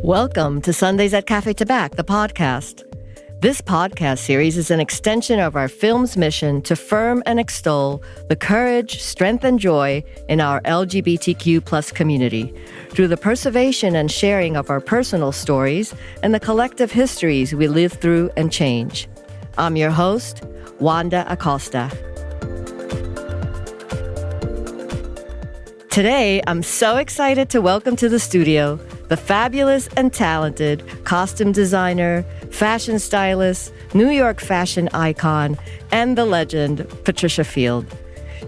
Welcome to Sundays at Cafe Tabac, the podcast. This podcast series is an extension of our film's mission to affirm and extol the courage, strength, and joy in our LGBTQ plus community through the preservation and sharing of our personal stories and the collective histories we live through and change. I'm your host, Wanda Acosta. Today, I'm so excited to welcome to the studio the fabulous and talented costume designer, fashion stylist, New York fashion icon, and the legend, Patricia Field.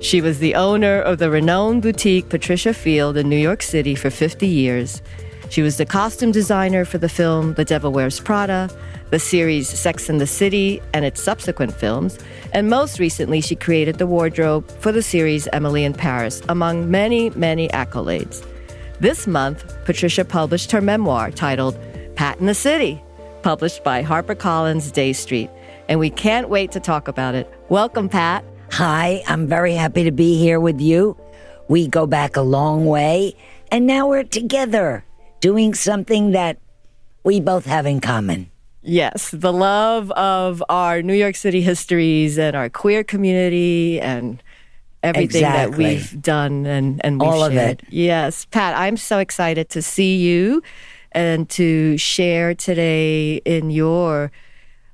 She was the owner of the renowned boutique Patricia Field in New York City for 50 years. She was the costume designer for the film The Devil Wears Prada, the series Sex and the City and its subsequent films, and most recently she created the wardrobe for the series Emily in Paris, among many, many accolades. This month, Patricia published her memoir titled Pat in the City, published by HarperCollins Day Street, and we can't wait to talk about it. Welcome, Pat. Hi, I'm very happy to be here with you. We go back a long way, and now we're together doing something that we both have in common. Yes, the love of our New York City histories and our queer community and everything that we've done and we've all shared. Of it. Yes, Pat, I'm so excited to see you and to share today in your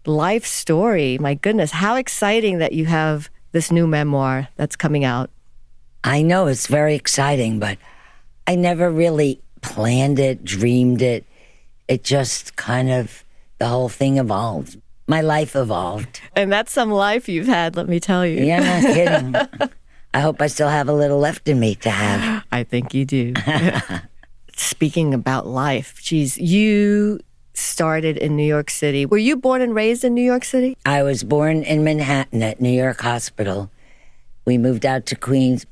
life story. My goodness, how exciting that you have this new memoir that's coming out. I know, it's very exciting, but I never really planned it, dreamed it. It just kind of, the whole thing evolved. My life evolved. And that's some life you've had, let me tell you. You're not kidding. I hope I still have a little left in me to have. I think you do. Speaking about life, geez, you started in New York City. Were you born and raised in New York City? I was born in Manhattan at New York Hospital. We moved out to Queens.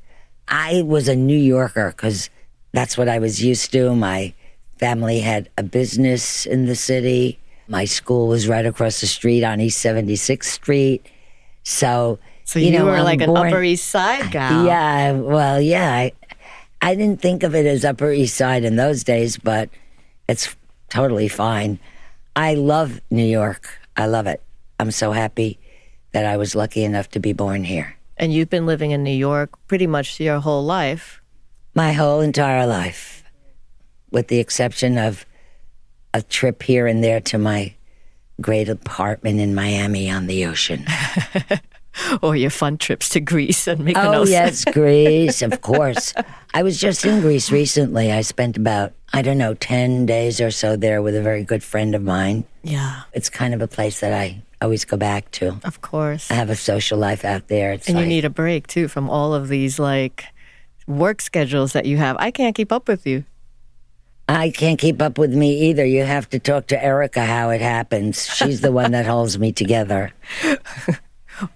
I was a New Yorker because that's what I was used to. My family had a business in the city. My school was right across the street on East 76th Street. So you were like an Upper East Side gal. Yeah, well, yeah. I didn't think of it as Upper East Side in those days, but it's totally fine. I love New York. I love it. I'm so happy that I was lucky enough to be born here. And you've been living in New York pretty much your whole life. My whole entire life, with the exception of a trip here and there to my great apartment in Miami on the ocean. Or your fun trips to Greece and Mykonos. Oh, yes, Greece, of course. I was just in Greece recently. I spent about, 10 days or so there with a very good friend of mine. Yeah. It's kind of a place that I always go back to. Of course. I have a social life out there. And you need a break, too, from all of these, work schedules that you have. I can't keep up with you. I can't keep up with me either. You have to talk to Erica how it happens. She's the one that holds me together.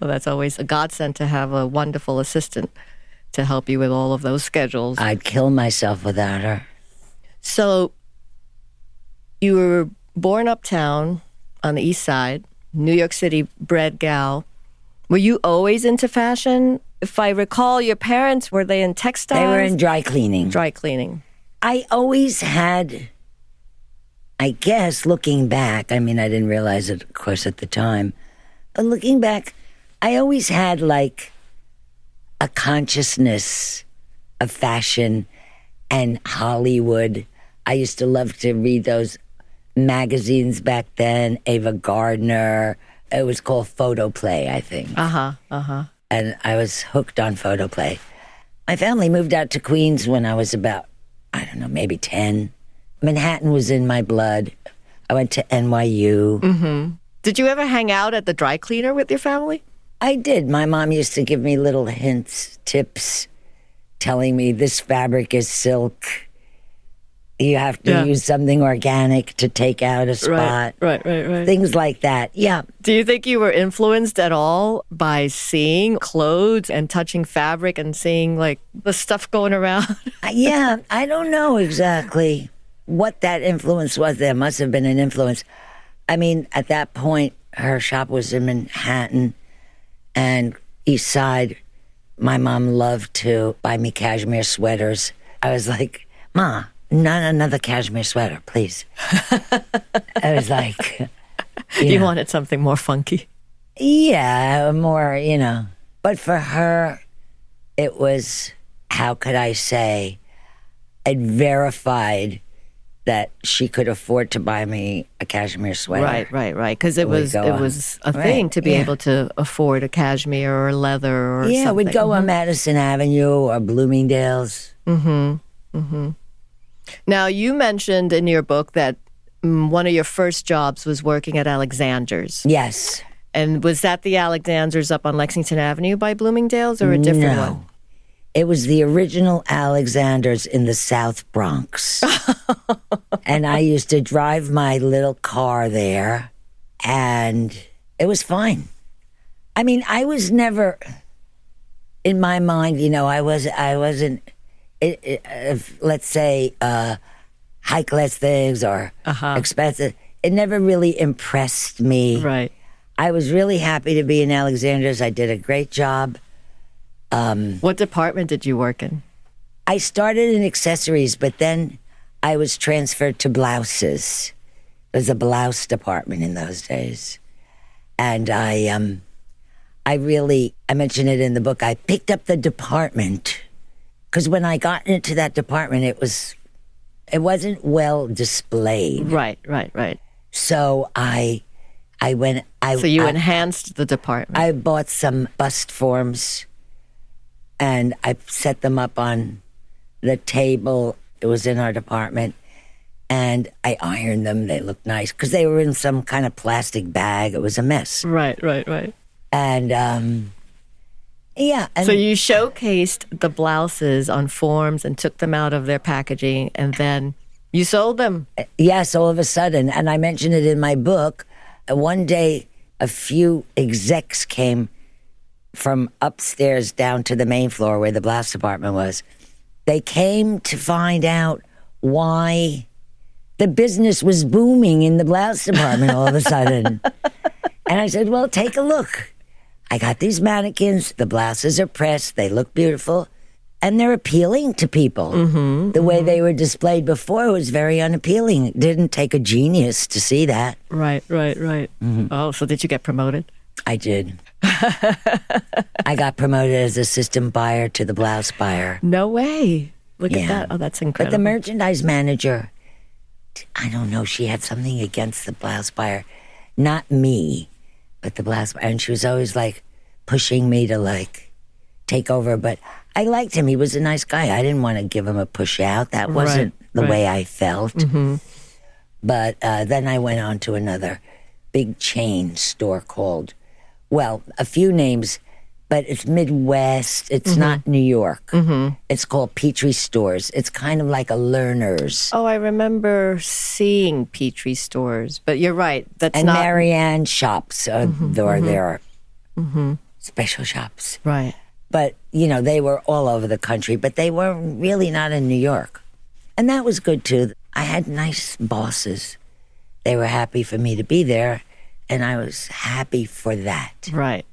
Well, that's always a godsend to have a wonderful assistant to help you with all of those schedules. I'd kill myself without her. So you were born uptown on the East Side, New York City bred gal. Were you always into fashion? If I recall, your parents, were they in textiles? They were in dry cleaning. Dry cleaning. I always had, I guess, looking back, I didn't realize it, of course, at the time, but looking back, I always had a consciousness of fashion and Hollywood. I used to love to read those magazines back then, Ava Gardner. It was called Photoplay, I think. And I was hooked on Photoplay. My family moved out to Queens when I was about, maybe 10. Manhattan was in my blood. I went to NYU. Mm-hmm. Did you ever hang out at the dry cleaner with your family? I did. My mom used to give me little hints, tips, telling me this fabric is silk. You have to use something organic to take out a spot. Right. Things like that. Yeah. Do you think you were influenced at all by seeing clothes and touching fabric and seeing the stuff going around? Yeah. I don't know exactly what that influence was. There must have been an influence. At that point, her shop was in Manhattan and East Side. My mom loved to buy me cashmere sweaters. I was like, Ma, not another cashmere sweater, please. I was like, You wanted something more funky. yeah, more, But for her, it was, how could I say, it verified that she could afford to buy me a cashmere sweater. Right. Because it was a thing to be able to afford a cashmere or leather or something. Yeah, we'd go on Madison Avenue or Bloomingdale's. Now, you mentioned in your book that one of your first jobs was working at Alexander's. Yes. And was that the Alexander's up on Lexington Avenue by Bloomingdale's or a different one? It was the original Alexander's in the South Bronx. And I used to drive my little car there, and it was fine. I mean, I was never, in my mind, I wasn't, let's say, high-class things or expensive. It never really impressed me. Right. I was really happy to be in Alexander's. I did a great job. What department did you work in? I started in accessories, but then I was transferred to blouses. There was a blouse department in those days. And I mentioned it in the book, I picked up the department because when I got into that department, it wasn't well displayed. Right. So So you enhanced the department. I bought some bust forms and I set them up on the table. It was in our department. And I ironed them. They looked nice because they were in some kind of plastic bag. It was a mess. Right. And, yeah. And so you showcased the blouses on forms and took them out of their packaging, and then you sold them. Yes, all of a sudden. And I mentioned it in my book. One day, a few execs came from upstairs down to the main floor where the blouse department was. They came to find out why the business was booming in the blouse department all of a sudden. And I said, well, take a look. I got these mannequins. The blouses are pressed. They look beautiful. And they're appealing to people. The way they were displayed before was very unappealing. It didn't take a genius to see that. Right. Oh, so did you get promoted? I did. I got promoted as assistant buyer to the blouse buyer. No way. Look at that. Oh, that's incredible. But the merchandise manager, I don't know, she had something against the blouse buyer. Not me, but the blouse buyer. And she was always like pushing me to take over. But I liked him. He was a nice guy. I didn't want to give him a push out. That wasn't the way I felt. But then I went on to another big chain store called, well, a few names, but it's Midwest. It's not New York. It's called Petrie Stores. It's kind of like a Learner's. Oh, I remember seeing Petrie Stores, but you're right. That's not... Marianne shops are there. Special shops. Right. But, they were all over the country, but they were really not in New York. And that was good, too. I had nice bosses. They were happy for me to be there, and I was happy for that. Right.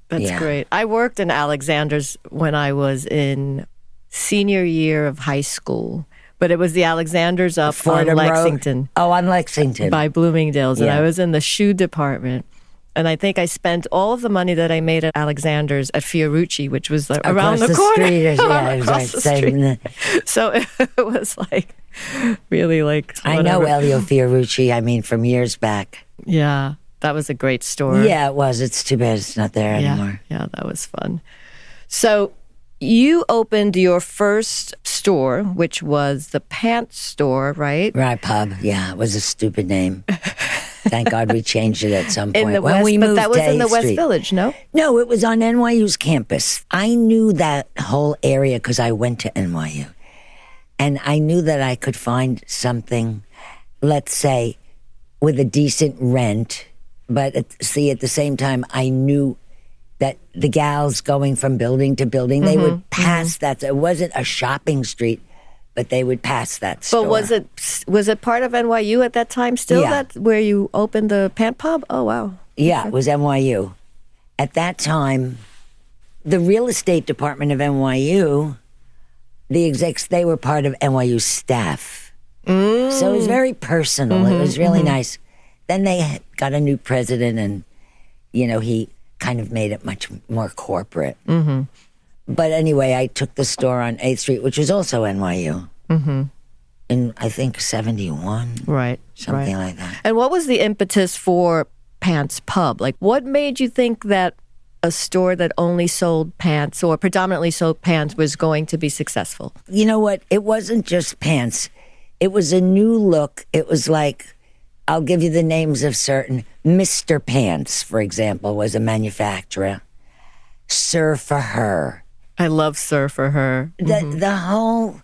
That's great. I worked in Alexander's when I was in senior year of high school, but it was the Alexander's up on Lexington. Road. Oh, on Lexington. By Bloomingdale's, and I was in the shoe department. And I think I spent all of the money that I made at Alexander's at Fiorucci, which was around the corner. Across the street. So it was really whatever. I know Elio Fiorucci, from years back. Yeah, that was a great store. Yeah, it was. It's too bad it's not there anymore. Yeah, that was fun. So you opened your first store, which was the pants store, right? Right, pub. Yeah, it was a stupid name. Thank God we changed it at some point. But that was in the West Village, no? No, it was on NYU's campus. I knew that whole area because I went to NYU. And I knew that I could find something, let's say, with a decent rent. But at the same time, I knew that the gals going from building to building, they would pass that. It wasn't a shopping street, but they would pass that store. But was it part of NYU at that time still? Yeah. That where you opened the pant pub? Oh, wow. Yeah, okay. It was NYU. At that time, the real estate department of NYU the execs, they were part of NYU staff. So it was very personal. It was really nice. Then they got a new president and, he kind of made it much more corporate. But anyway, I took the store on 8th Street, which was also NYU. In, I think, 71. Right. Something like that. And what was the impetus for Pants Pub? Like, what made you think that a store that only sold pants or predominantly sold pants was going to be successful? You know what? It wasn't just pants. It was a new look. It was like, I'll give you the names of certain. Mr. Pants, for example, was a manufacturer. Sir for Her. I love Sir for Her. The whole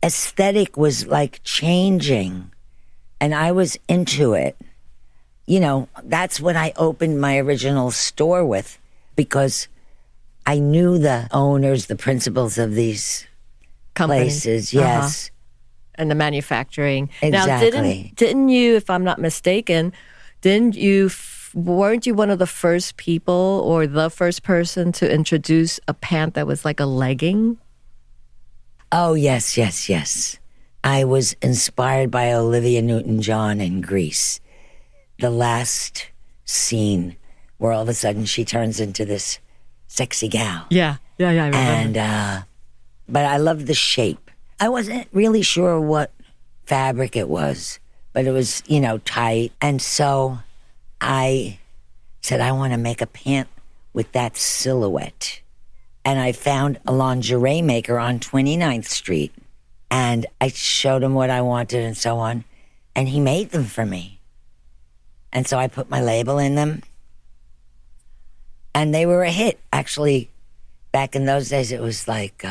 aesthetic was like changing, and I was into it. That's what I opened my original store with, because I knew the owners, the principals of these places. Yes. And the manufacturing. Exactly. Now, didn't you, if I'm not mistaken, weren't you one of the first people or the first person to introduce a pant that was like a legging? Oh, yes. I was inspired by Olivia Newton-John in Grease. The last scene where all of a sudden she turns into this sexy gal. Yeah, I remember. And, but I loved the shape. I wasn't really sure what fabric it was, but it was, tight. And so I said, I want to make a pant with that silhouette. And I found a lingerie maker on 29th Street. And I showed him what I wanted and so on. And he made them for me. And so I put my label in them. And they were a hit. Actually, back in those days, it was like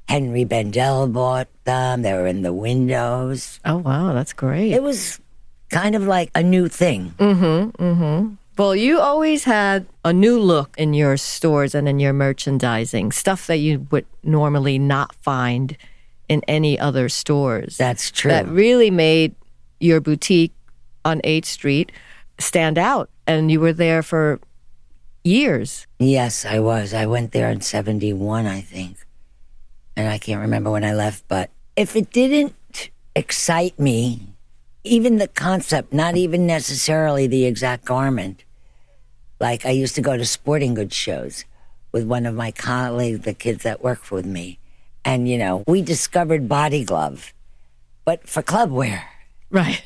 Henry Bendel bought them. They were in the windows. Oh, wow, that's great. It was kind of like a new thing. Well, you always had a new look in your stores and in your merchandising, stuff that you would normally not find in any other stores. That's true. That really made your boutique on 8th Street stand out. And you were there for years. Yes, I was. I went there in 71, I think. And I can't remember when I left. But if it didn't excite me, even the concept, not even necessarily the exact garment. Like, I used to go to sporting goods shows with one of my colleagues, the kids that worked with me. And, we discovered body glove, but for club wear. Right.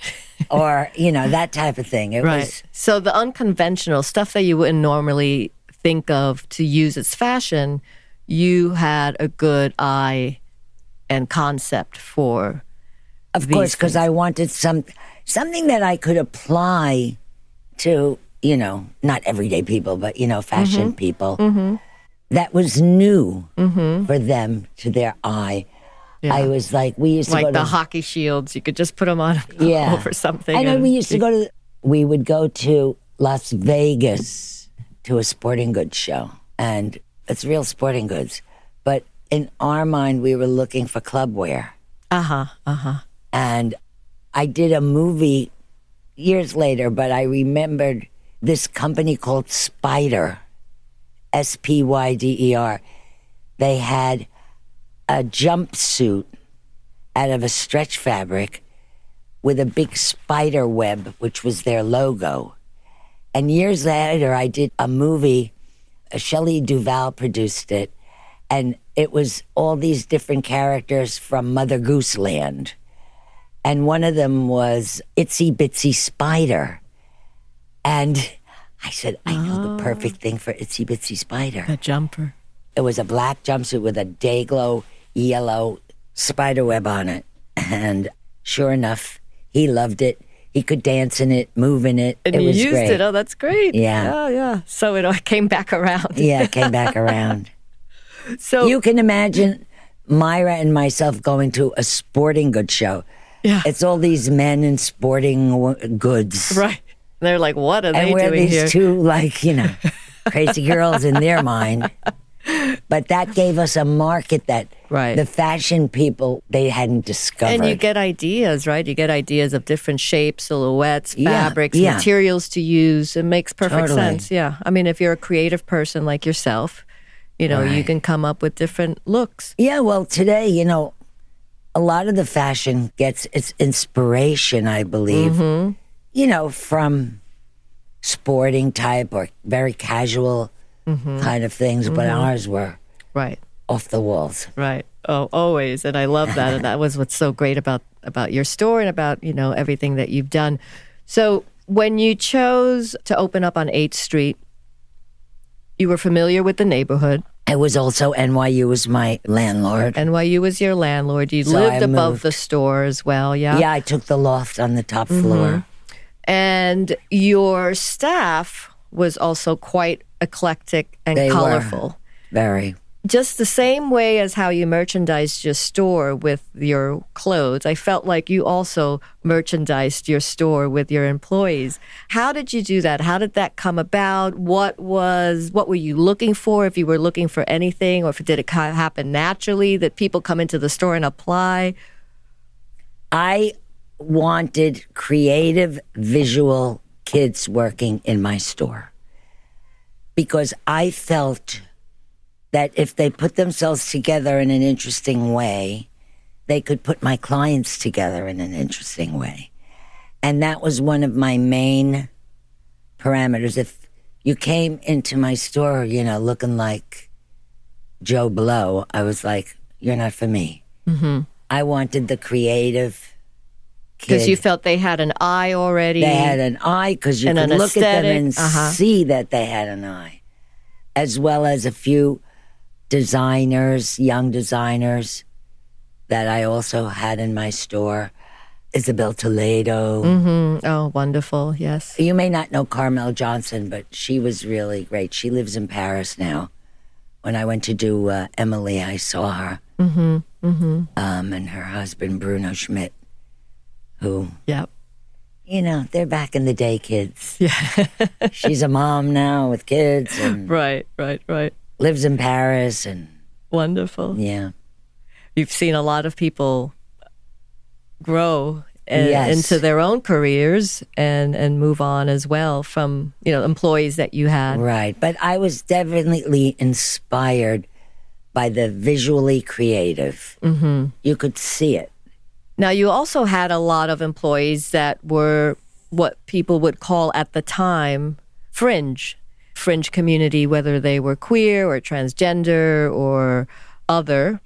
Or, that type of thing. It was. So the unconventional stuff that you wouldn't normally think of to use as fashion, you had a good eye and concept for. Of course, because I wanted something that I could apply to, not everyday people, but, fashion people. That was new for them, to their eye. Yeah. I was like, we used to go to... Like the hockey shields, you could just put them on over something. I know we would go to Las Vegas to a sporting goods show. And it's real sporting goods. But in our mind, we were looking for club wear. And I did a movie years later, but I remembered this company called Spyder, Spyder. They had a jumpsuit out of a stretch fabric with a big spider web, which was their logo. And years later, I did a movie. Shelley Duvall produced it. And it was all these different characters from Mother Goose Land. And one of them was Itsy Bitsy Spider. And I said, I know the perfect thing for Itsy Bitsy Spider. A jumper. It was a black jumpsuit with a day-glow yellow spider web on it. And sure enough, he loved it. He could dance in it, move in it. And it you was used great. it. Oh, that's great. Yeah. Oh, yeah. So it came back around. Yeah, it came back around. So you can imagine Myra and myself going to a sporting goods show. Yeah. It's all these men in sporting goods. Right. They're like, what are they doing here? And we're these two, crazy girls in their mind. But that gave us a market that the fashion people, they hadn't discovered. And you get ideas, right? You get ideas of different shapes, silhouettes, fabrics, materials to use. It makes perfect sense. Yeah. I mean, if you're a creative person like yourself, You know, you Right. can come up with different looks. Yeah, well, today, a lot of the fashion gets its inspiration, I believe, from sporting type or very casual kind of things, but ours were Right. off the walls. Right. Oh, always. And I love that. And that was what's so great about your store and about, everything that you've done. So when you chose to open up on 8th Street, you were familiar with the neighborhood. I was also NYU was my landlord. NYU was your landlord. You So lived I above moved. the store as well. Yeah. Yeah, I took the loft on the top floor. And your staff was also quite eclectic and They were. colorful. Very. Just the same way as how you merchandised your store with your clothes, I felt like you also merchandised your store with your employees. How did you do that? How did that come about? What were you looking for, if you were looking for anything, or if did it happen naturally that people come into the store and apply? I wanted creative visual kids working in my store because I felt that if they put themselves together in an interesting way, they could put my clients together in an interesting way. And that was one of my main parameters. If you came into my store, looking like Joe Blow, I was like, you're not for me. I wanted the creative kid. Because you felt they had an eye already. They had an eye because you and could an look at them and aesthetic. see that they had an eye, as well as a few designers, young designers that I also had in my store. Isabel Toledo. Oh, wonderful. Yes. You may not know Carmel Johnson, but she was really great. She lives in Paris now. When I went to do Emily, I saw her. And her husband, Bruno Schmidt, who, Yep. they're back in the day kids. Yeah. She's a mom now with kids and Right. lives in Paris. And Wonderful. yeah. You've seen a lot of people grow Yes. into their own careers and move on as well from, employees that you had. Right. But I was definitely inspired by the visually creative. You could see it. Now, you also had a lot of employees that were what people would call at the time fringe community, whether they were queer or transgender or other.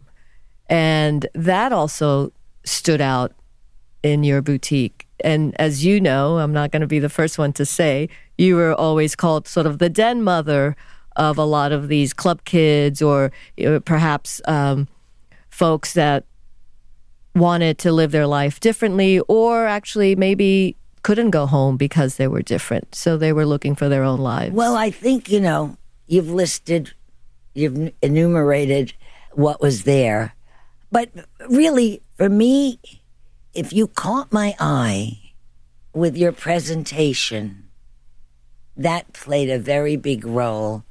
And that also stood out in your boutique. And as you know, I'm not going to be the first one to say, you were always called sort of the den mother of a lot of these club kids or perhaps folks that wanted to live their life differently or actually maybe couldn't go home because they were different. So they were looking for their own lives. Well, I think, you've enumerated what was there. But really, for me, if you caught my eye with your presentation, that played a very big role,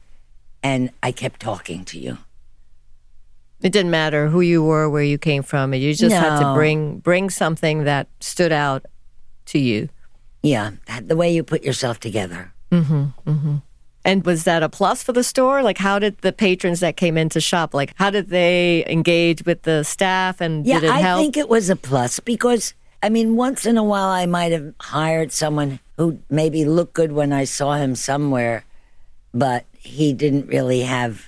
and I kept talking to you. It didn't matter who you were, where you came from. You just had to No. bring something that stood out to you. Yeah, the way you put yourself together. And was that a plus for the store? Like, how did the patrons that came in to shop, how did they engage with the staff and Yeah, did it I help? think it was a plus because, once in a while I might have hired someone who maybe looked good when I saw him somewhere, but he didn't really have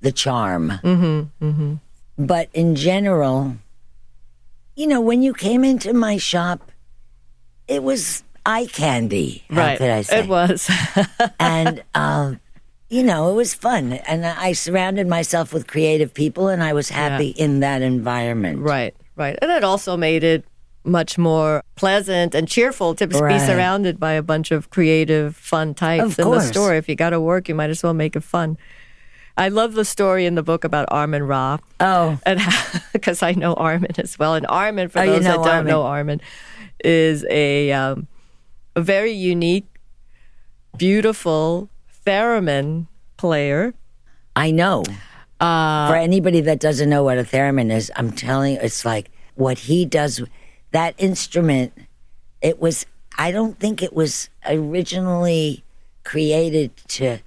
the charm. But in general, when you came into my shop, it was eye candy. How could I say? It was. And, it was fun. And I surrounded myself with creative people, and I was happy in that environment. Right. And it also made it much more pleasant and cheerful to be Right. surrounded by a bunch of creative, fun types Of in the course. store. If you got to work, you might as well make it fun. I love the story in the book about Armin Ra. Oh. And because I know Armin as well. And Armin, for Oh, you those that know don't Armin. know Armin, is a very unique, beautiful theremin player. I know. For anybody that doesn't know what a theremin is, I'm telling you, it's like what he does. That instrument, I don't think it was originally created to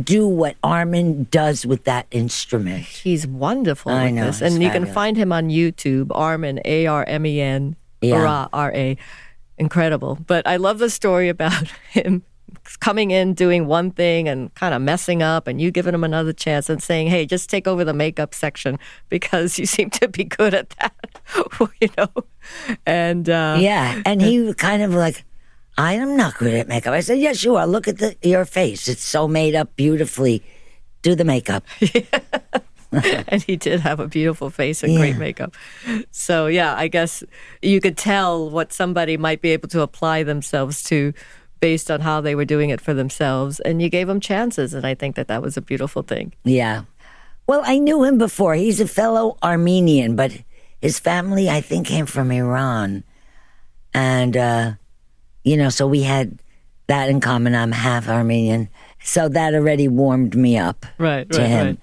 do what Armin does with that instrument. He's wonderful I with know, this. it's And you can fabulous. find him on YouTube, Armin, Armen, Yeah. R-A. Incredible. But I love the story about him coming in, doing one thing and kind of messing up, and you giving him another chance and saying, hey, just take over the makeup section because you seem to be good at that, you know? And Yeah, and he was kind of like, I am not good at makeup. I said, yes, you are. Look at your face. It's so made up beautifully. Do the makeup. and he did have a beautiful face and great makeup. So, yeah, I guess you could tell what somebody might be able to apply themselves to based on how they were doing it for themselves. And you gave them chances. And I think that that was a beautiful thing. Yeah. Well, I knew him before. He's a fellow Armenian, but his family, I think, came from Iran. And, so we had that in common. I'm half Armenian. So that already warmed me up to him. Right.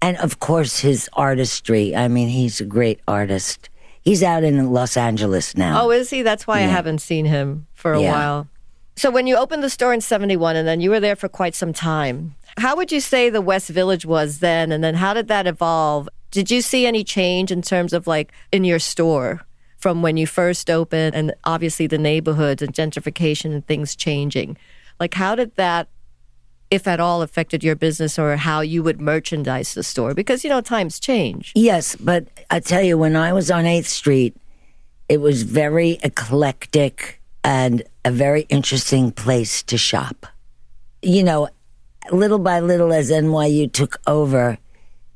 And, of course, his artistry. I mean, he's a great artist. He's out in Los Angeles now. Oh, is he? That's why I haven't seen him for a while. So when you opened the store in 71 and then you were there for quite some time, how would you say the West Village was then? And then how did that evolve? Did you see any change in terms of like in your store from when you first opened and obviously the neighborhoods and gentrification and things changing? Like how did that, if at all, affected your business or how you would merchandise the store? Because, times change. Yes, but I tell you, when I was on 8th Street, it was very eclectic and a very interesting place to shop. Little by little as NYU took over,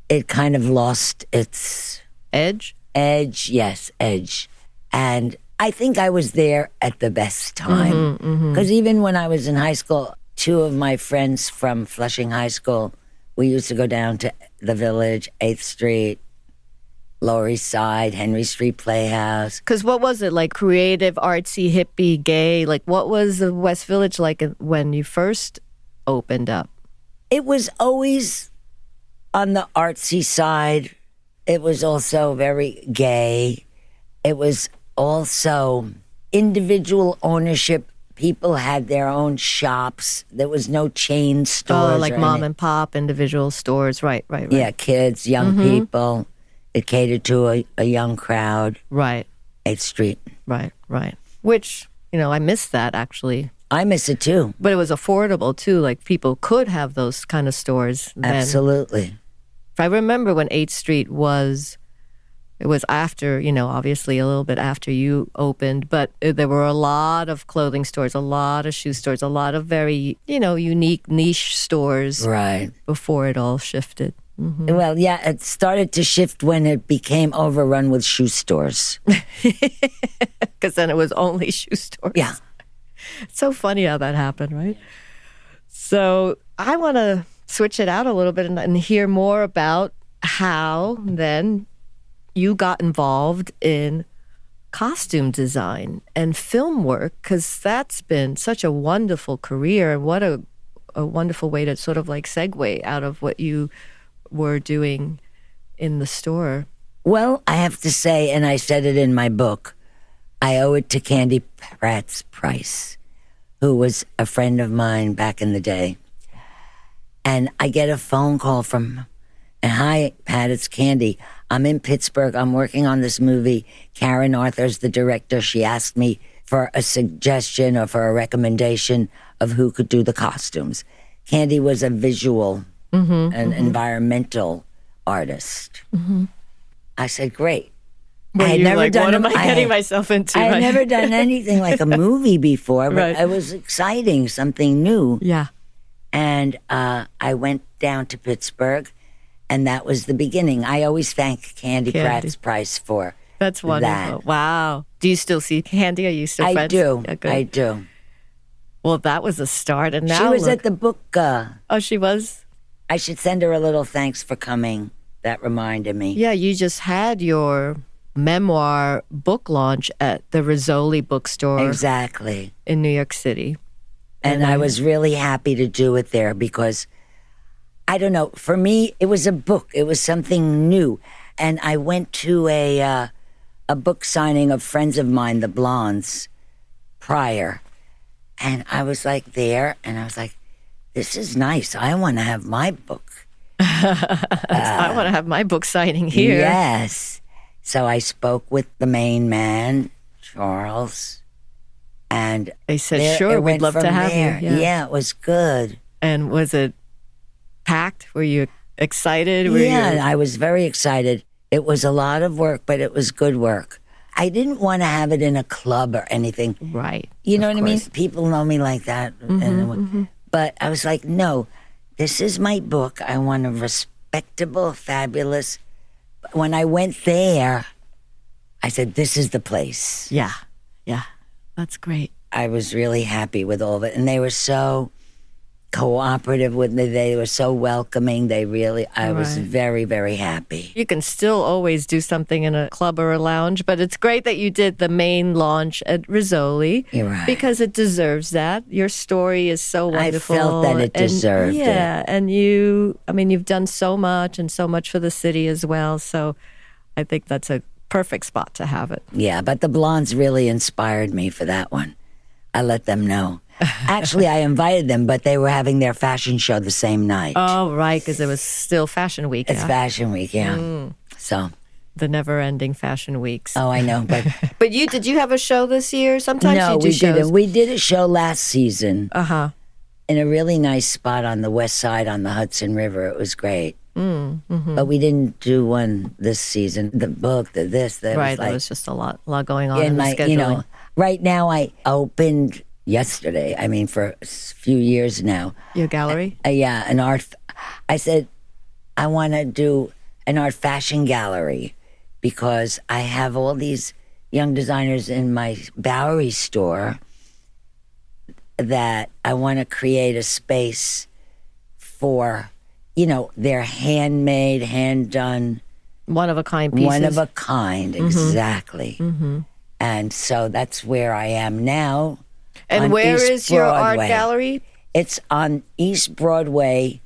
it kind of lost its Edge? Edge. And I think I was there at the best time. Because even when I was in high school, two of my friends from Flushing High School, we used to go down to the Village, 8th Street, Lower East Side, Henry Street Playhouse. Because what was it, like creative, artsy, hippie, gay? Like what was the West Village like when you first opened up? It was always on the artsy side. It was also very gay. It was also individual ownership. People had their own shops. There was no chain stores. Oh, like or mom any- and pop individual stores. Right. Yeah, kids, young people. It catered to a young crowd. Right. 8th Street. Right. Which, I miss that actually. I miss it too. But it was affordable too. Like people could have those kind of stores then. Absolutely. I remember when 8th Street it was after, obviously a little bit after you opened, but there were a lot of clothing stores, a lot of shoe stores, a lot of very, unique niche stores Right. before it all shifted. Well, yeah, it started to shift when it became overrun with shoe stores. Because then it was only shoe stores. Yeah. It's so funny how that happened, right? So I want to switch it out a little bit and hear more about how then you got involved in costume design and film work, because that's been such a wonderful career. And what a wonderful way to sort of like segue out of what you were doing in the store. Well, I have to say, and I said it in my book, I owe it to Candy Price, who was a friend of mine back in the day. And I get a phone call from, hi, Pat, it's Candy. I'm in Pittsburgh. I'm working on this movie. Karen Arthur's the director. She asked me for a suggestion or for a recommendation of who could do the costumes. Candy was a visual and environmental artist. I said, great. Well, I had never done what am I getting myself into? I had never done anything like a movie before, but Right. it was exciting, something new. Yeah. And I went down to Pittsburgh, and that was the beginning. I always thank Candy Price for That's wonderful. that. Wow. Do you still see Candy? Are you still I friends? do. Yeah, good. I do. Well, that was a start. And now She was look. at the book. Oh, she was? I should send her a little thanks for coming. That reminded me. Yeah, you just had your memoir book launch at the Rizzoli bookstore Exactly. in New York City. And I was really happy to do it there because, I don't know, for me, it was a book. It was something new. And I went to a book signing of friends of mine, the Blondes, prior. And I was like there, and I was like, this is nice. I want to have my book. I want to have my book signing here. Yes. So I spoke with the main man, Charles, and they said, sure, we'd love to have you. Yeah, it was good. And was it packed? Were you excited? I was very excited. It was a lot of work, but it was good work. I didn't want to have it in a club or anything. Right. You know what I mean? People know me like that. But I was like, no, this is my book. I want a respectable, fabulous. When I went there, I said, this is the place. Yeah. That's great. I was really happy with all of it. And they were so cooperative with me. They were so welcoming. I was very, very happy. You can still always do something in a club or a lounge, but it's great that you did the main launch at Rizzoli. You're right. Because it deserves that. Your story is so wonderful. I felt that it deserved it. Yeah, and you've done so much and so much for the city as well. So I think that's a perfect spot to have it. Yeah, but the blondes really inspired me for that one. I let them know. Actually, I invited them, but they were having their fashion show the same night. Oh, right, because it was still Fashion Week. It's Fashion Week, yeah. So the never-ending fashion weeks. Oh, I know, but but did you have a show this year? Sometimes no, you do we shows. didn't. We did a show last season. In a really nice spot on the west side on the Hudson River. It was great. But we didn't do one this season. The book, there was just a lot going on in the scheduling. Right now I opened yesterday. I mean, for a few years now. Your gallery? An art. I said I want to do an art fashion gallery because I have all these young designers in my Bowery store that I want to create a space for, their handmade, hand-done. One-of-a-kind pieces. One-of-a-kind, exactly. And so that's where I am now. And where is your art gallery? It's on East Broadway,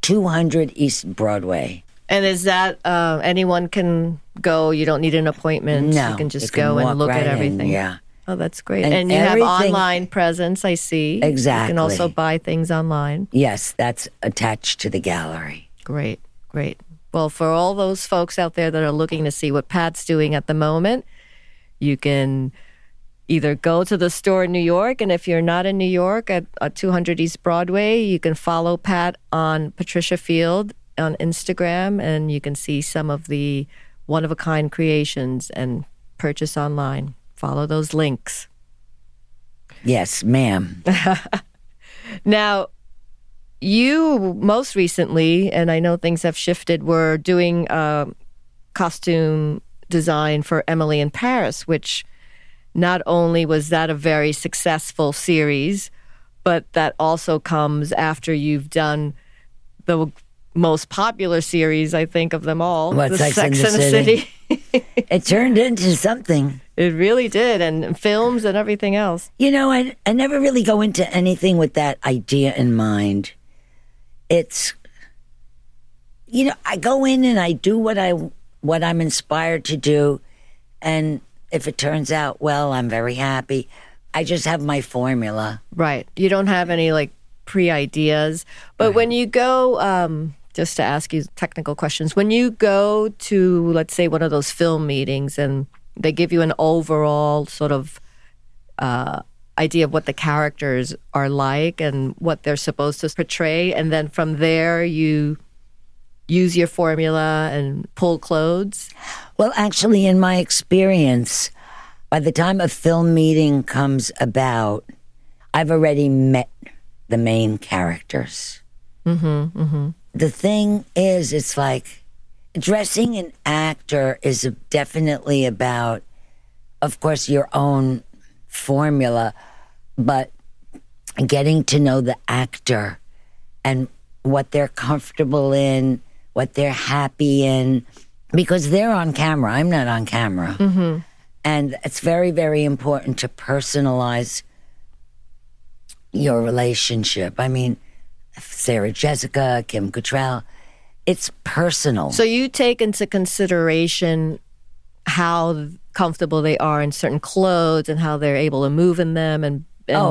200 East Broadway. And is that anyone can go? You don't need an appointment. No. You can just go and look at everything. Yeah. Oh, that's great. And you have online presence, I see. Exactly. You can also buy things online. Yes, that's attached to the gallery. Great. Well, for all those folks out there that are looking to see what Pat's doing at the moment, you can either go to the store in New York, and if you're not in New York at 200 East Broadway, you can follow Pat on Patricia Field on Instagram, and you can see some of the one-of-a-kind creations and purchase online. Follow those links. Yes, ma'am. Now, you most recently, and I know things have shifted, were doing costume design for Emily in Paris, which not only was that a very successful series, but that also comes after you've done the most popular series, I think, of them all, the Sex and the City. It turned into something. It really did, and films and everything else. I never really go into anything with that idea in mind. It's, I go in and I do what I'm inspired to do, and if it turns out well, I'm very happy. I just have my formula. Right. You don't have any pre-ideas. But when you go, just to ask you technical questions, when you go to, let's say, one of those film meetings and they give you an overall sort of idea of what the characters are like and what they're supposed to portray, and then from there you use your formula and pull clothes? Well, actually, in my experience, by the time a film meeting comes about, I've already met the main characters. The thing is, it's like dressing an actor is definitely about, of course, your own formula, but getting to know the actor and what they're comfortable in, what they're happy in, because they're on camera. I'm not on camera. And it's very, very important to personalize your relationship. I mean, Sarah Jessica, Kim Cattrall, it's personal. So you take into consideration how comfortable they are in certain clothes and how they're able to move in them and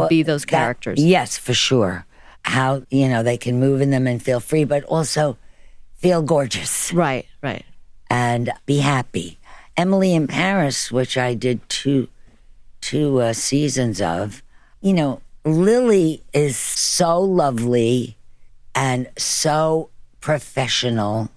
be those characters. Yes, for sure. how, they can move in them and feel free, but also feel gorgeous. Right. And be happy. Emily in Paris, which I did two seasons of, Lily is so lovely and so professional.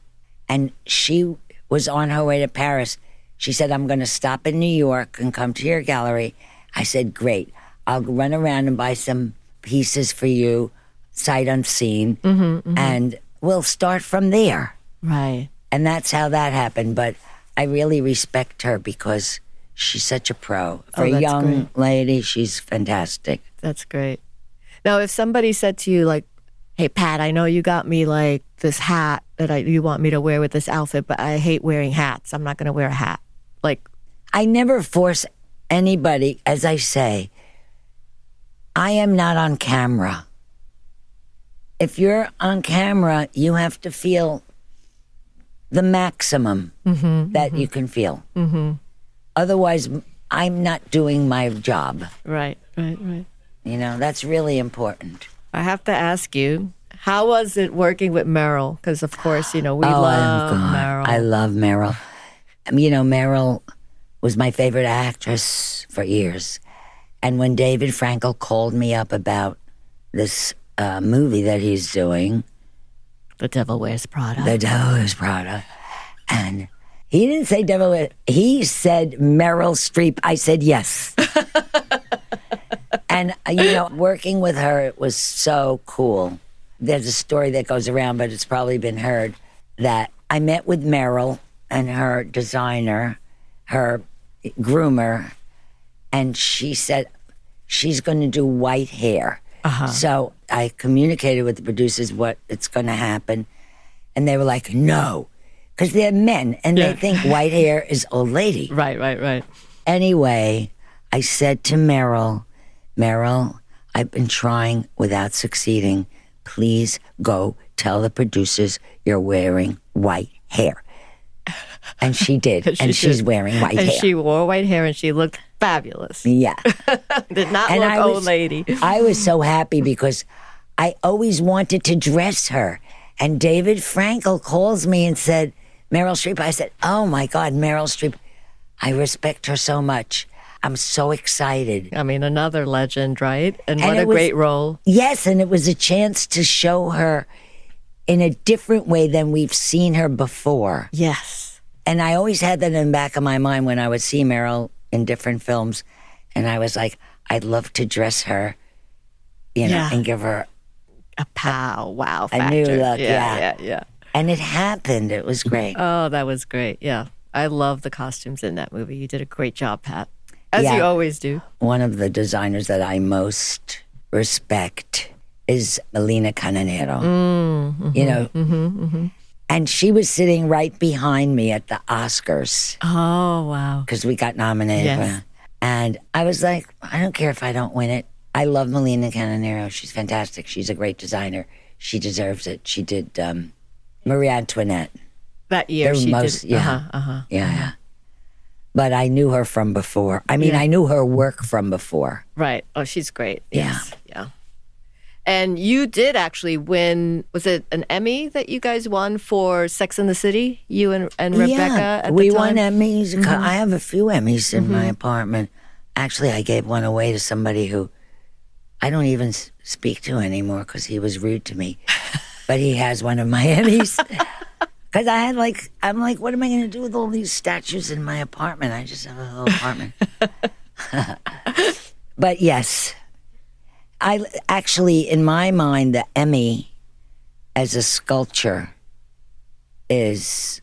And she was on her way to Paris. She said, I'm going to stop in New York and come to your gallery. I said, great. I'll run around and buy some pieces for you, sight unseen, and we'll start from there. Right. And that's how that happened. But I really respect her because she's such a pro. For a young lady, she's fantastic. That's great. Now, if somebody said to you, like, hey, Pat, I know you got me, like, this hat that you want me to wear with this outfit, but I hate wearing hats. I'm not going to wear a hat. Like, I never force anybody. As I say, I am not on camera. If you're on camera, you have to feel the maximum that you can feel. Otherwise, I'm not doing my job. Right. That's really important. I have to ask you, how was it working with Meryl? Because, of course, we love Meryl. I love Meryl. Meryl was my favorite actress for years. And when David Frankel called me up about this movie that he's doing, The Devil Wears Prada. The Devil Wears Prada. And he didn't say Devil Wears, he said Meryl Streep. I said yes. And, working with her, it was so cool. There's a story that goes around, but it's probably been heard, that I met with Meryl and her designer, her groomer, and she said she's going to do white hair. So I communicated with the producers what it's going to happen, and they were like, no, because they're men, and they think white hair is old lady. Right. Anyway, I said to Meryl, I've been trying without succeeding. Please go tell the producers you're wearing white hair. And she did, and she's wearing white hair. And she wore white hair, and she looked fabulous. Yeah. Did not look old lady. I was so happy because I always wanted to dress her. And David Frankel calls me and said, Meryl Streep. I said, oh my God, Meryl Streep. I respect her so much. I'm so excited. I mean, another legend, right? And what a great role. Yes, and it was a chance to show her in a different way than we've seen her before. Yes. And I always had that in the back of my mind when I would see Meryl in different films. And I was like, I'd love to dress her, and give her a wow factor. A new look, Yeah. And it happened. It was great. Oh, that was great. Yeah. I love the costumes in that movie. You did a great job, Pat. As you always do. One of the designers that I most respect is Melina Cananero. And she was sitting right behind me at the Oscars. Oh, wow. Because we got nominated. Yes. And I was like, I don't care if I don't win it. I love Melina Cananero. She's fantastic. She's a great designer. She deserves it. She did Marie Antoinette. That year she did. Yeah. But I knew her from before. I mean, I knew her work from before. Right. Oh, she's great. Yeah. Yes. Yeah. And you did actually win, was it an Emmy that you guys won for Sex and the City? You and Rebecca at the time? We won Emmys. I have a few Emmys in my apartment. Actually, I gave one away to somebody who I don't even speak to anymore because he was rude to me. But he has one of my Emmys. Because I'm like, what am I going to do with all these statues in my apartment? I just have a little apartment. But yes, I actually, in my mind, the Emmy as a sculpture is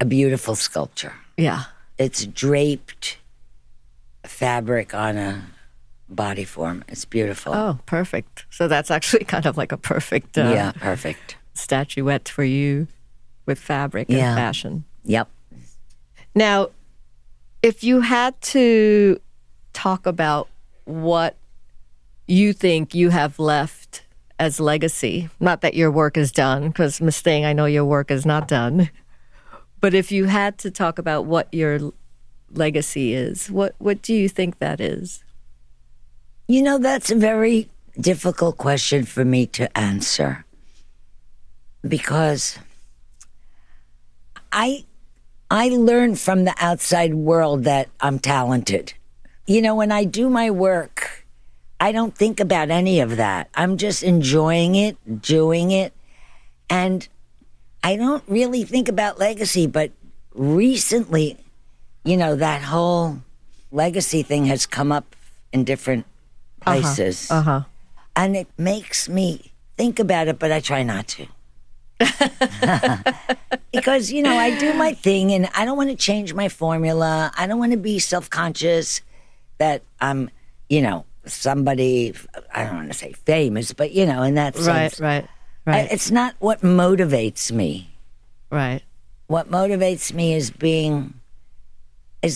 a beautiful sculpture. Yeah. It's draped fabric on a body form. It's beautiful. Oh, perfect. So that's actually kind of like a perfect perfect statuette for you. With fabric and fashion. Yep. Now, if you had to talk about what you think you have left as legacy, not that your work is done, because Miss Thing, I know your work is not done, but if you had to talk about what your legacy is, what do you think that is? That's a very difficult question for me to answer because I learn from the outside world that I'm talented. You know, when I do my work, I don't think about any of that. I'm just enjoying it, doing it. And I don't really think about legacy, but recently, you know, that whole legacy thing has come up in different places. And it makes me think about it, but I try not to. Because, you know, I do my thing and I don't want to change my formula. I don't want to be self-conscious that I'm, you know, somebody, I don't want to say famous, but, you know, in that sense. Right. It's not what motivates me. Right. What motivates me is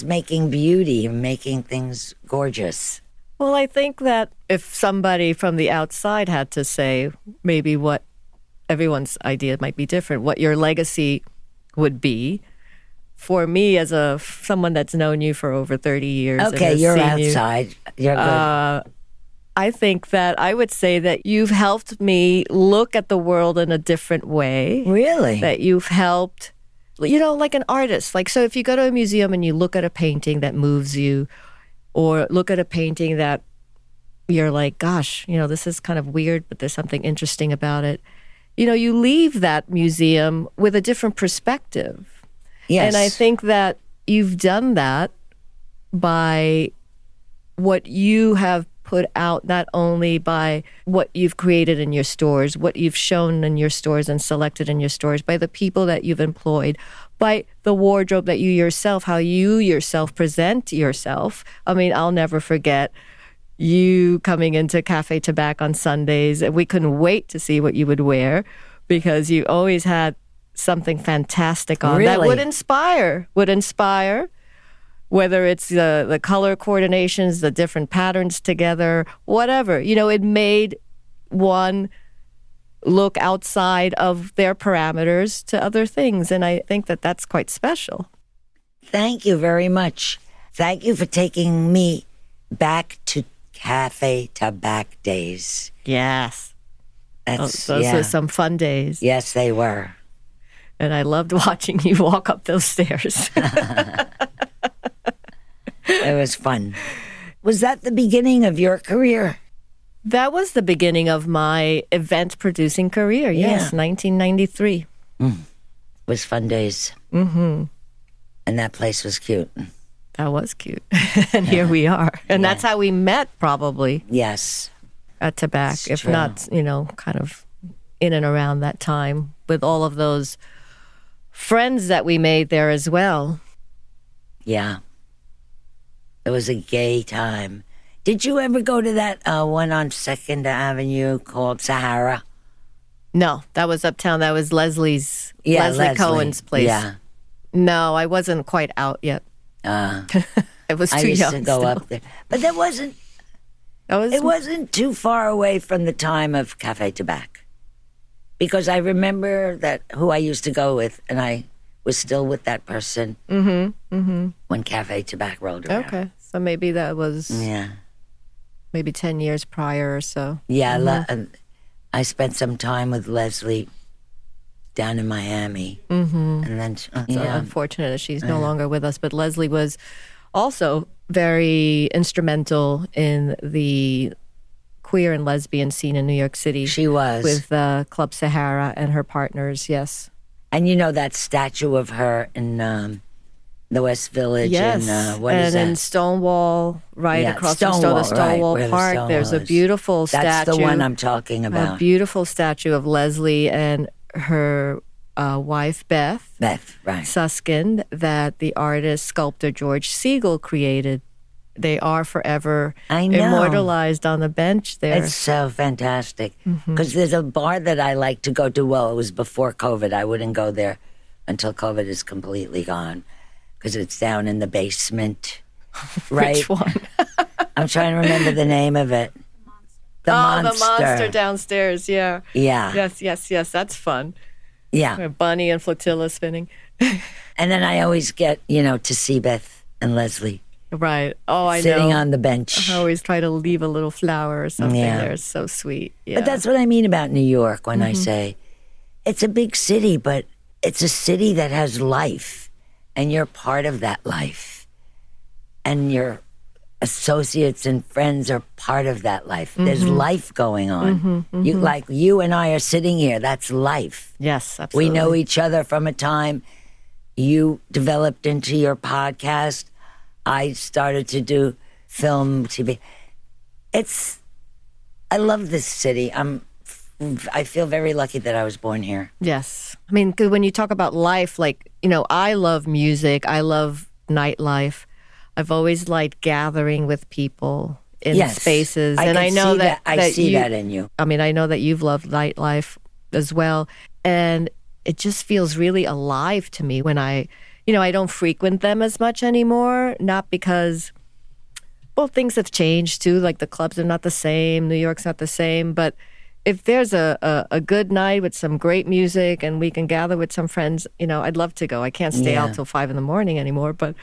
making beauty and making things gorgeous. Well, I think that if somebody from the outside had to say maybe what everyone's idea might be different, what your legacy would be. For me, as someone that's known you for over 30 years. Okay, you're outside. You're good. I think that I would say that you've helped me look at the world in a different way. Really? That you've helped, you know, like an artist. Like, so if you go to a museum and you look at a painting that moves you, or look at a painting that you're like, gosh, you know, this is kind of weird, but there's something interesting about it. You know, you leave that museum with a different perspective. Yes. And I think that you've done that by what you have put out, not only by what you've created in your stores, what you've shown in your stores and selected in your stores, by the people that you've employed, by the wardrobe that you yourself, how you yourself present yourself. I mean, I'll never forget you coming into Cafe Tabac on Sundays, and we couldn't wait to see what you would wear because you always had something fantastic on that would inspire, whether it's the color coordinations, the different patterns together, whatever. You know, it made one look outside of their parameters to other things. And I think that that's quite special. Thank you very much. Thank you for taking me back to Cafe Tabac days. Yes. Those were some fun days. Yes, they were. And I loved watching you walk up those stairs. It was fun. Was that the beginning of your career? That was the beginning of my event producing career. Yes, 1993. It was fun days. Mm-hmm. And that place was cute. That was cute. And here we are. And that's how we met, probably. Yes. At Tabac, if not, you know, kind of in and around that time with all of those friends that we made there as well. Yeah. It was a gay time. Did you ever go to that one on 2nd Avenue called Sahara? No, that was uptown. That was Leslie Cohen's place. Yeah. No, I wasn't quite out yet. I was too young. I used to go up there. But it wasn't too far away from the time of Cafe Tabac. Because I remember that who I used to go with, and I was still with that person when Cafe Tabac rolled around. Okay, so maybe that was maybe 10 years prior or so. Yeah, I spent some time with Leslie down in Miami. And then It's unfortunate that she's no longer with us, but Leslie was also very instrumental in the queer and lesbian scene in New York City. She was. With Club Sahara and her partners, yes. And you know that statue of her in the West Village? Yes, and in Stonewall, across from the Stonewall Park, there's a beautiful statue. That's the one I'm talking about. A beautiful statue of Leslie and her wife, Beth Susskind, that the artist, sculptor George Siegel created. They are forever immortalized on the bench there. It's so fantastic. Because there's a bar that I like to go to. Well, it was before COVID. I wouldn't go there until COVID is completely gone. Because it's down in the basement. Right? Which one? I'm trying to remember the name of it. The monster downstairs, yeah. Yeah. Yes, that's fun. Yeah. Bunny and flotilla spinning. And then I always get, to see Beth and Leslie Right. Oh, I know. Sitting on the bench. I always try to leave a little flower or something Yeah. there. It's so sweet. Yeah. But that's what I mean about New York when I say it's a big city, but it's a city that has life, and you're part of that life. And your associates and friends are part of that life. There's life going on. You and I are sitting here. That's life. Yes, absolutely. We know each other from a time you developed into your podcast. I started to do film, TV. I love this city. I feel very lucky that I was born here. Yes. I mean, 'cause when you talk about life, like, I love music. I love nightlife. I've always liked gathering with people in spaces. I know that I see that in you. I mean, I know that you've loved nightlife as well. And it just feels really alive to me when I don't frequent them as much anymore. Not because, well, things have changed too. Like the clubs are not the same. New York's not the same. But if there's a good night with some great music and we can gather with some friends, I'd love to go. I can't stay out till 5 a.m. anymore, but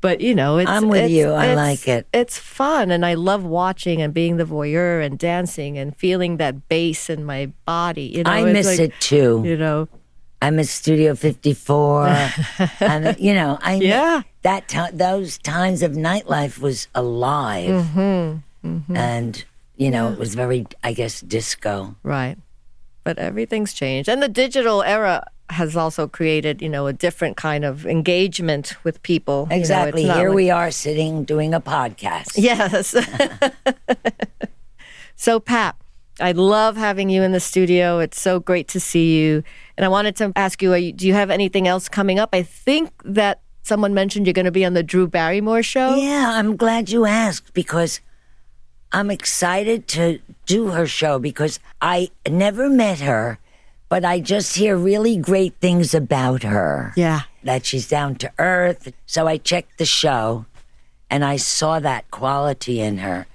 it's, I'm with you. I like it. It's fun, and I love watching and being the voyeur and dancing and feeling that bass in my body. I miss it too. I miss Studio 54. Those times of nightlife was alive, and it was very, I guess, disco. Right, but everything's changed, and the digital era has also created, a different kind of engagement with people. Exactly. Here we are sitting doing a podcast. Yes. So, Pat, I love having you in the studio. It's so great to see you. And I wanted to ask you, do you have anything else coming up? I think that someone mentioned you're going to be on the Drew Barrymore show. Yeah, I'm glad you asked because I'm excited to do her show because I never met her. But I just hear really great things about her. Yeah. That she's down to earth. So I checked the show and I saw that quality in her.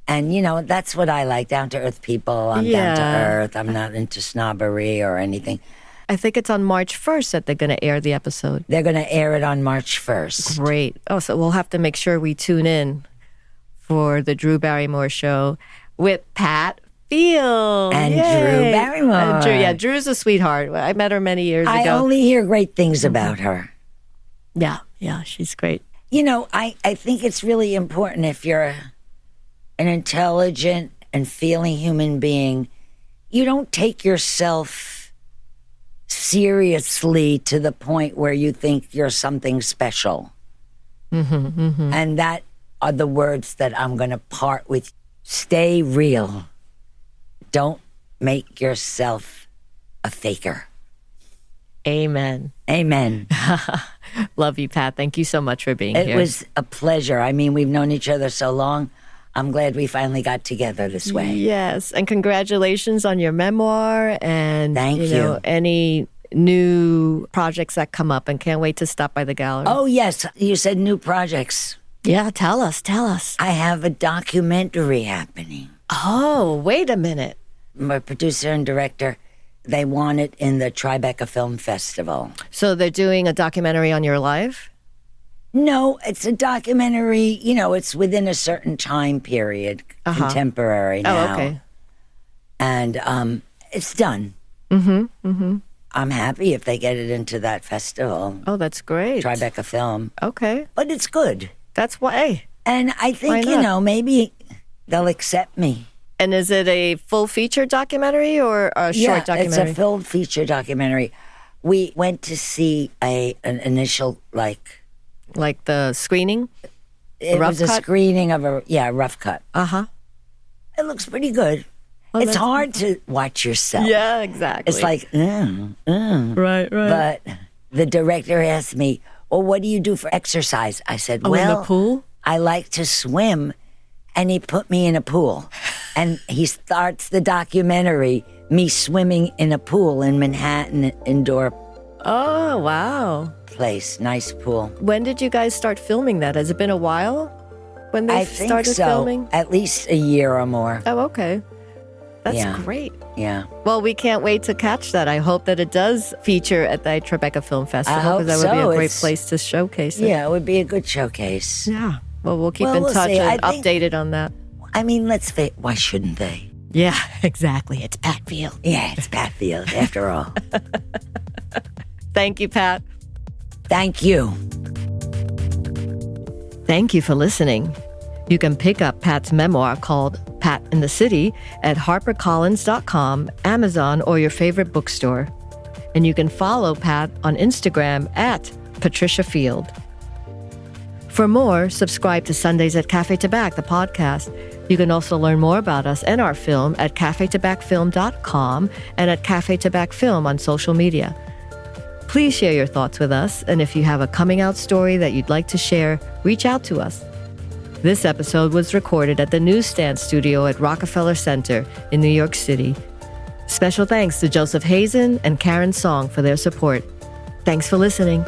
And, that's what I like, down to earth people. I'm down to earth. I'm not into snobbery or anything. I think it's on March 1st that they're going to air the episode. They're going to air it on March 1st. Great. Oh, so we'll have to make sure we tune in for the Drew Barrymore show with Pat Field. And Yay. Drew Barrymore. Drew's a sweetheart. I met her many years ago. I only hear great things about her. Yeah, she's great. I think it's really important if you're an intelligent and feeling human being, you don't take yourself seriously to the point where you think you're something special. And that are the words that I'm going to part with. Stay real. Don't make yourself a faker. Amen. Amen. Love you, Pat. Thank you so much for being here. It was a pleasure. I mean, we've known each other so long. I'm glad we finally got together this way. Yes. And congratulations on your memoir and Thank you. Any new projects that come up, and can't wait to stop by the gallery. Oh, yes. You said new projects. Yeah, tell us. I have a documentary happening. Oh, wait a minute. My producer and director, they want it in the Tribeca Film Festival. So they're doing a documentary on your life? No, it's a documentary, it's within a certain time period, contemporary now. Oh, okay. And it's done. I'm happy if they get it into that festival. Oh, that's great. Tribeca Film. Okay. But it's good. That's why. And I think, maybe they'll accept me. And is it a full feature documentary or a short documentary? It's a full feature documentary. We went to see an initial, like the screening? It was a screening of a rough cut. It looks pretty good. Well, it's hard to watch yourself. Yeah, exactly. It's like, Right. But the director asked me, well, what do you do for exercise? I said, in the pool? I like to swim. And he put me in a pool. And he starts the documentary, me swimming in a pool in Manhattan indoor. Oh, wow. Place, nice pool. When did you guys start filming that? Has it been a while when they started filming? At least a year or more. Oh, okay. That's great. Yeah. Well, we can't wait to catch that. I hope that it does feature at the Tribeca Film Festival, I hope because that would be a great It's place to showcase it. Yeah, it would be a good showcase. Yeah. Well, we'll keep Well, in we'll touch see. and I think- updated on that. I mean, let's face, why shouldn't they? Yeah, exactly. It's Pat Field. Yeah, it's Pat Field, after all. Thank you, Pat. Thank you. Thank you for listening. You can pick up Pat's memoir called Pat in the City at harpercollins.com, Amazon, or your favorite bookstore. And you can follow Pat on Instagram at Patricia Field. For more, subscribe to Sundays at Cafe Tabac, the podcast. You can also learn more about us and our film at cafetabacfilm.com and at Cafe Tabac Film on social media. Please share your thoughts with us, and if you have a coming out story that you'd like to share, reach out to us. This episode was recorded at the Newsstand Studio at Rockefeller Center in New York City. Special thanks to Joseph Hazen and Karen Song for their support. Thanks for listening.